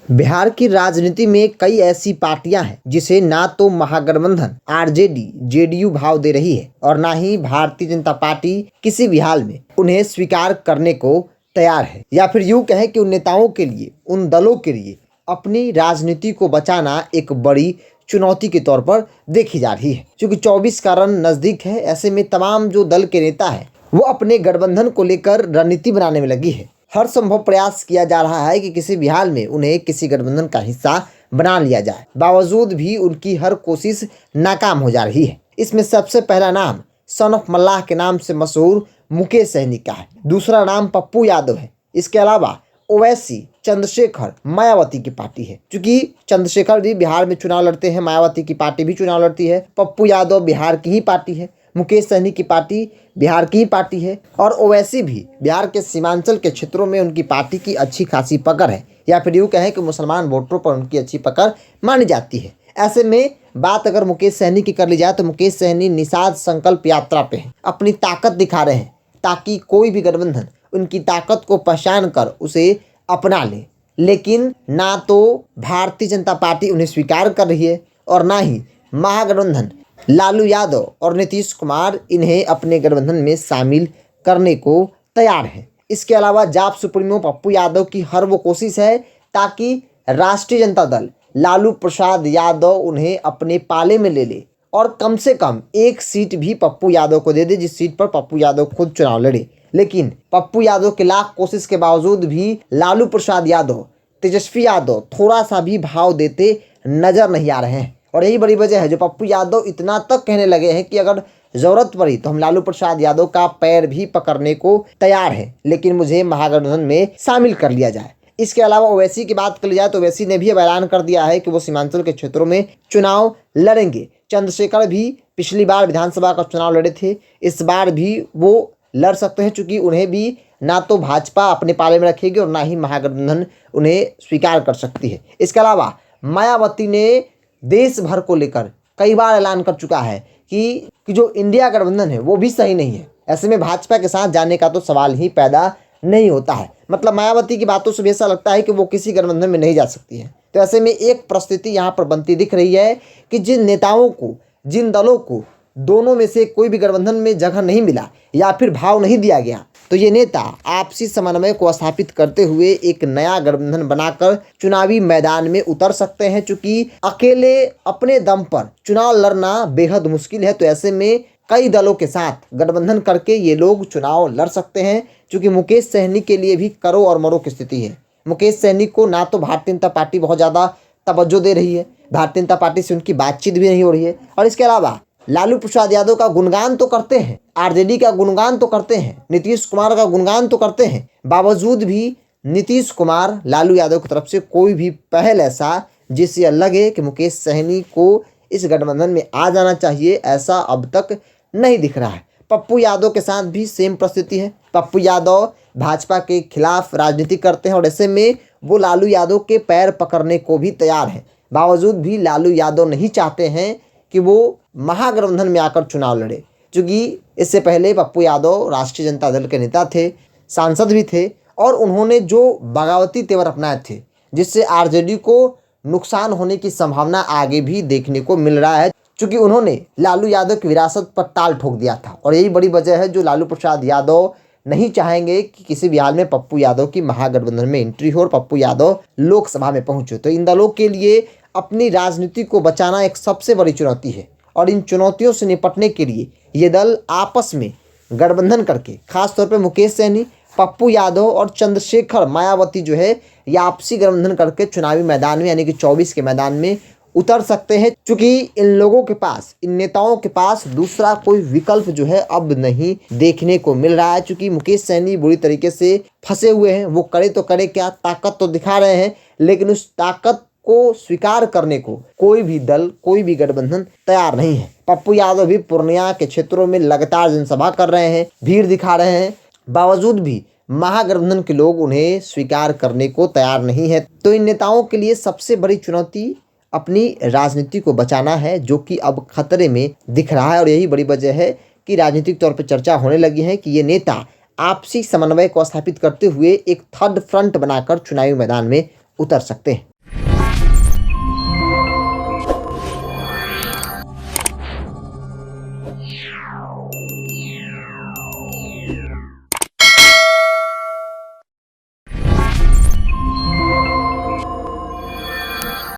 बिहार की राजनीति में कई ऐसी पार्टियां हैं जिसे ना तो महागठबंधन आरजेडी जेडीयू भाव दे रही है और ना ही भारतीय जनता पार्टी किसी भी हाल में उन्हें स्वीकार करने को तैयार है, या फिर यूं कहें कि उन नेताओं के लिए, उन दलों के लिए अपनी राजनीति को बचाना एक बड़ी चुनौती के तौर पर देखी जा रही है। क्योंकि 24 का रन नजदीक है, ऐसे में तमाम जो दल के नेता है वो अपने गठबंधन को लेकर रणनीति बनाने में लगी है। हर संभव प्रयास किया जा रहा है कि किसी भी हाल में उन्हें किसी गठबंधन का हिस्सा बना लिया जाए। बावजूद भी उनकी हर कोशिश नाकाम हो जा रही है। इसमें सबसे पहला नाम सन ऑफ मल्लाह के नाम से मशहूर मुकेश सहनी का है। दूसरा नाम पप्पू यादव है। इसके अलावा ओवैसी, चंद्रशेखर, मायावती की पार्टी है। क्योंकि चंद्रशेखर भी बिहार में चुनाव लड़ते हैं, मायावती की पार्टी भी चुनाव लड़ती है, पप्पू यादव बिहार की ही पार्टी है, मुकेश सहनी की पार्टी बिहार की ही पार्टी है और ओवैसी भी बिहार के सीमांचल के क्षेत्रों में उनकी पार्टी की अच्छी खासी पकड़ है, या फिर यूँ कहें कि मुसलमान वोटरों पर उनकी अच्छी पकड़ मानी जाती है। ऐसे में बात अगर मुकेश सहनी की कर ली जाए तो मुकेश सहनी निषाद संकल्प यात्रा पे हैं, अपनी ताकत दिखा रहे हैं ताकि कोई भी गठबंधन उनकी ताकत को पहचान कर उसे अपना ले। लेकिन ना तो भारतीय जनता पार्टी उन्हें स्वीकार कर रही है और ना ही महागठबंधन लालू यादव और नीतीश कुमार इन्हें अपने गठबंधन में शामिल करने को तैयार हैं। इसके अलावा जाप सुप्रीमो पप्पू यादव की हर वो कोशिश है ताकि राष्ट्रीय जनता दल लालू प्रसाद यादव उन्हें अपने पाले में ले ले और कम से कम एक सीट भी पप्पू यादव को दे दे, जिस सीट पर पप्पू यादव खुद चुनाव लड़े। लेकिन पप्पू यादव के लाख कोशिश के बावजूद भी लालू प्रसाद यादव, तेजस्वी यादव थोड़ा सा भी भाव देते नजर नहीं आ रहे हैं। और यही बड़ी वजह है जो पप्पू यादव इतना तक कहने लगे हैं कि अगर जरूरत पड़ी तो हम लालू प्रसाद यादव का पैर भी पकड़ने को तैयार हैं, लेकिन मुझे महागठबंधन में शामिल कर लिया जाए। इसके अलावा ओवैसी की बात कर ली जाए तो ओवैसी ने भी अब ऐलान कर दिया है कि वो सीमांचल के क्षेत्रों में चुनाव लड़ेंगे। चंद्रशेखर भी पिछली बार विधानसभा का चुनाव लड़े थे, इस बार भी वो लड़ सकते हैं, चूंकि उन्हें भी ना तो भाजपा अपने पाले में रखेगी और ना ही महागठबंधन उन्हें स्वीकार कर सकती है। इसके अलावा मायावती ने देश भर को लेकर कई बार ऐलान कर चुका है कि जो इंडिया गठबंधन है वो भी सही नहीं है। ऐसे में भाजपा के साथ जाने का तो सवाल ही पैदा नहीं होता है। मतलब मायावती की बातों से भी ऐसा लगता है कि वो किसी गठबंधन में नहीं जा सकती है। तो ऐसे में एक परिस्थिति यहाँ पर बनती दिख रही है कि जिन नेताओं को, जिन दलों को दोनों में से कोई भी गठबंधन में जगह नहीं मिला या फिर भाव नहीं दिया गया, तो ये नेता आपसी समन्वय को स्थापित करते हुए एक नया गठबंधन बनाकर चुनावी मैदान में उतर सकते हैं। चूंकि अकेले अपने दम पर चुनाव लड़ना बेहद मुश्किल है, तो ऐसे में कई दलों के साथ गठबंधन करके ये लोग चुनाव लड़ सकते हैं। क्योंकि मुकेश सहनी के लिए भी करो और मरो की स्थिति है। मुकेश सहनी को ना तो भारतीय जनता पार्टी बहुत ज़्यादा तवज्जो दे रही है, भारतीय जनता पार्टी से उनकी बातचीत भी नहीं हो रही है, और इसके अलावा लालू प्रसाद यादव का गुणगान तो करते हैं, आरजेडी का गुणगान तो करते हैं, नीतीश कुमार का गुणगान तो करते हैं, बावजूद भी नीतीश कुमार लालू यादव की तरफ से कोई भी पहल ऐसा जिससे लगे कि मुकेश सहनी को इस गठबंधन में आ जाना चाहिए, ऐसा अब तक नहीं दिख रहा है। पप्पू यादव के साथ भी सेम परिस्थिति है। पप्पू यादव भाजपा के खिलाफ राजनीति करते हैं और ऐसे में वो लालू यादव के पैर पकड़ने को भी तैयार हैं। बावजूद भी लालू यादव नहीं चाहते हैं कि वो महागठबंधन में आकर चुनाव लड़े, क्योंकि इससे पहले पप्पू यादव राष्ट्रीय जनता दल के नेता थे, सांसद भी थे, और उन्होंने जो बगावती तेवर अपनाए थे जिससे आरजेडी को नुकसान होने की संभावना आगे भी देखने को मिल रहा है, क्योंकि उन्होंने लालू यादव की विरासत पर ताल ठोक दिया था। और यही बड़ी वजह है जो लालू प्रसाद यादव नहीं चाहेंगे कि किसी भी हाल में पप्पू यादव की महागठबंधन में एंट्री हो और पप्पू यादव लोकसभा में पहुंचे। तो इन दलों के लिए अपनी राजनीति को बचाना एक सबसे बड़ी चुनौती है और इन चुनौतियों से निपटने के लिए ये दल आपस में गठबंधन करके, खासतौर पर मुकेश सहनी, पप्पू यादव और चंद्रशेखर, मायावती जो है ये आपसी गठबंधन करके चुनावी मैदान में यानी कि 24 के मैदान में उतर सकते हैं। क्योंकि इन लोगों के पास, इन नेताओं के पास दूसरा कोई विकल्प जो है अब नहीं देखने को मिल रहा है। क्योंकि मुकेश सहनी बुरी तरीके से फंसे हुए हैं। वो करे तो करे क्या, ताकत तो दिखा रहे हैं, लेकिन उस ताकत को स्वीकार करने को कोई भी दल, कोई भी गठबंधन तैयार नहीं है। पप्पू यादव भी पूर्णिया के क्षेत्रों में लगातार जनसभा कर रहे हैं, भीड़ दिखा रहे हैं, बावजूद भी महागठबंधन के लोग उन्हें स्वीकार करने को तैयार नहीं है। तो इन नेताओं के लिए सबसे बड़ी चुनौती अपनी राजनीति को बचाना है, जो कि अब खतरे में दिख रहा है। और यही बड़ी वजह है कि राजनीतिक तौर पर चर्चा होने लगी है कि ये नेता आपसी समन्वय को स्थापित करते हुए एक थर्ड फ्रंट बनाकर चुनावी मैदान में उतर सकते हैं।